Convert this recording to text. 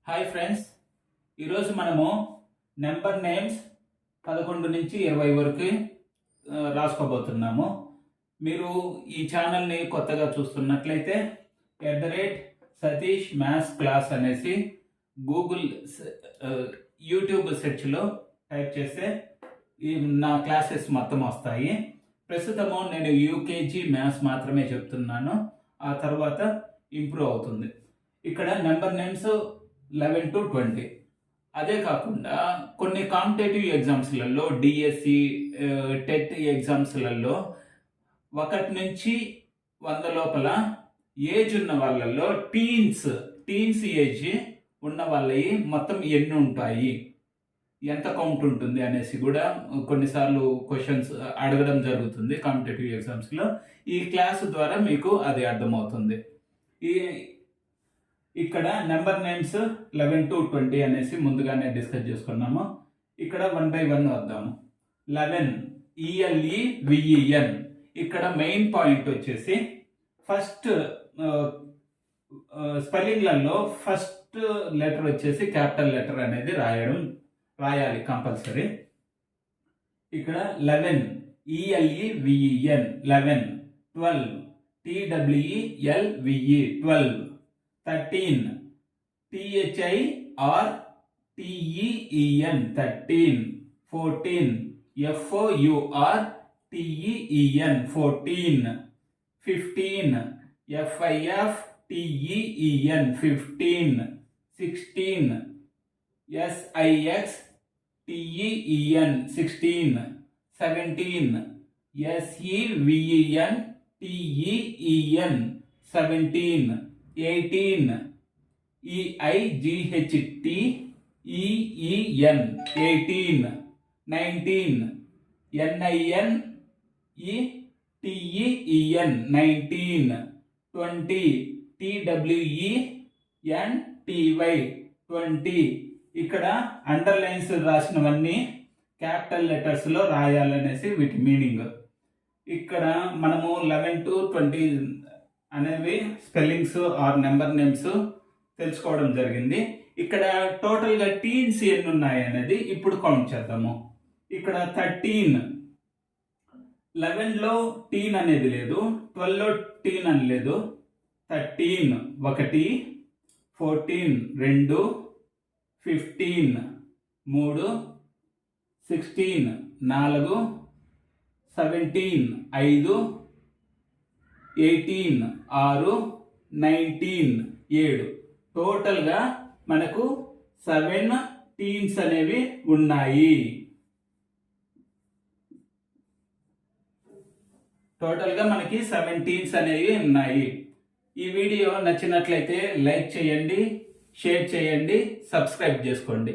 Hi friends, ఈరోజు మనము number names 11 నుంచి 20 వరకు రాసుకోబోతున్నాము. మీరు ఈ ఛానల్ని కొత్తగా చూస్తున్నట్లయితే @సతీష్ మ్యాథ్స్ క్లాస్ అనేసి గూగుల్ యూట్యూబ్ సెర్చ్లో టైప్ చేస్తే నా క్లాసెస్ మొత్తం వస్తాయి. ప్రస్తుతము నేను యూకేజీ మ్యాథ్స్ మాత్రమే చెప్తున్నాను, ఆ తర్వాత ఇంప్రూవ్ అవుతుంది. ఇక్కడ నెంబర్ నేమ్స్ 11 to 20. అదే కాకుండా కొన్ని కాంపిటేటివ్ ఎగ్జామ్స్లలో డిఎస్సి టెట్ ఎగ్జామ్స్లలో 1 నుంచి 100 లోపల ఏజ్ ఉన్న వాళ్ళల్లో టీన్స్ ఏజ్ ఉన్న వాళ్ళవి మొత్తం ఎన్ని ఉంటాయి, ఎంత కౌంట్ ఉంటుంది అనేసి కూడా కొన్నిసార్లు క్వశ్చన్స్ అడగడం జరుగుతుంది కాంపిటేటివ్ ఎగ్జామ్స్లో. ఈ క్లాస్ ద్వారా మీకు అది అర్థమవుతుంది. ఇక్కడ నెంబర్ నేమ్స్ 11 to 20 అనేసి ముందుగానే డిస్కస్ చేసుకున్నాము. ఇక్కడ 1 by 1 వద్దాము. 11 ELEVEN. ఇక్కడ మెయిన్ పాయింట్ వచ్చేసి ఫస్ట్ స్పెల్లింగ్లలో ఫస్ట్ లెటర్ వచ్చేసి క్యాపిటల్ లెటర్ అనేది రాయాలి కంపల్సరీ. ఇక్కడ 11 ELEVEN 11, 12 TWELVE 12, 13 THIRTEN 13, 14 FOURTEN 14, 15 FIFTEN 15, 16 SIXTEN 16, 17 SEVENTEN 17, 18 EIGHTEEN 18, 19 NINETEN 19, 20 TWENTY 20. ఇక్కడ అండర్లైన్స్ రాసినవన్నీ క్యాపిటల్ లెటర్స్ లో రాయాలనేసి వీటి మీనింగ్. ఇక్కడ మనము 11 to 20 అనేవి స్పెల్లింగ్స్ ఆర్ నెంబర్ నేమ్స్ తెలుసుకోవడం జరిగింది. ఇక్కడ టోటల్గా టీన్స్ ఎన్ని ఉన్నాయి అనేది ఇప్పుడు కౌంట్ చేద్దాము. ఇక్కడ 13, 11లో టీన్ అనేది లేదు, 12లో టీన్ అని లేదు. 13 1, 14 2, 15 3, 16 4, 17 5, 18 6, 19 7. టోటల్గా మనకు 7 టీన్స్ అనేవి ఉన్నాయి. టోటల్గా మనకి 7 టీన్స్ అనేవి ఉన్నాయి. ఈ వీడియో నచ్చినట్లయితే లైక్ చేయండి, షేర్ చేయండి, సబ్స్క్రైబ్ చేసుకోండి.